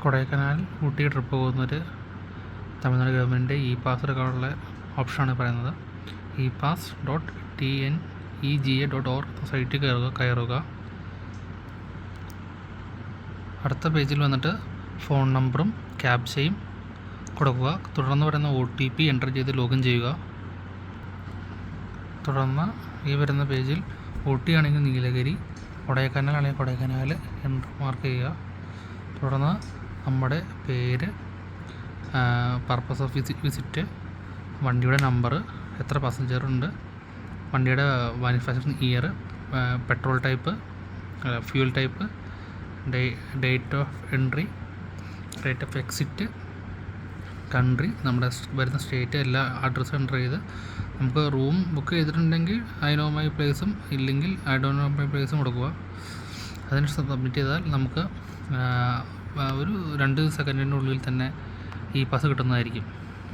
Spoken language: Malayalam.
കൊടൈക്കനാൽ ഊട്ടി ട്രിപ്പ് പോകുന്നവർ തമിഴ്നാട് ഗവൺമെൻറ് ഇ പാസ് എടുക്കാനുള്ള ഓപ്ഷനാണ് പറയുന്നത്. epass.tnega.org സൈറ്റിൽ കയറുക. അടുത്ത പേജിൽ വന്നിട്ട് ഫോൺ നമ്പറും ക്യാപ്ചയും കൊടുക്കുക. തുടർന്ന് പറയുന്ന OTP എൻ്റർ ചെയ്ത് ലോഗിൻ ചെയ്യുക. തുടർന്ന് ഈ വരുന്ന പേജിൽ ഊട്ടി ആണെങ്കിൽ നീലഗിരി, കൊടൈക്കനാൽ ആണെങ്കിൽ കൊടൈക്കനാൽ എൻ്റർ മാർക്ക് ചെയ്യുക. തുടർന്ന് നമ്മുടെ പേര്, പർപ്പസ് ഓഫ് വിസിറ്റ്, വണ്ടിയുടെ നമ്പർ, എത്ര പാസഞ്ചർ ഉണ്ട്, വണ്ടിയുടെ manufacturing year, petrol type, fuel type, date of entry, date of exit, country, നമ്മുടെ വരുന്ന സ്റ്റേറ്റ്, എല്ലാ അഡ്രസ്സും എൻ്റർ ചെയ്ത് നമുക്ക് റൂം ബുക്ക് ചെയ്തിട്ടുണ്ടെങ്കിൽ ഐ നോ മൈ പ്ലേസും, ഇല്ലെങ്കിൽ ഐ ഡോണ്ട് നോ മൈ പ്ലേസും കൊടുക്കുക. അതിന് സബ്മിറ്റ് ചെയ്താൽ നമുക്ക് ഒരു 2 സെക്കൻഡിനുള്ളിൽ തന്നെ ഇ പാസ് കിട്ടുന്നതായിരിക്കും.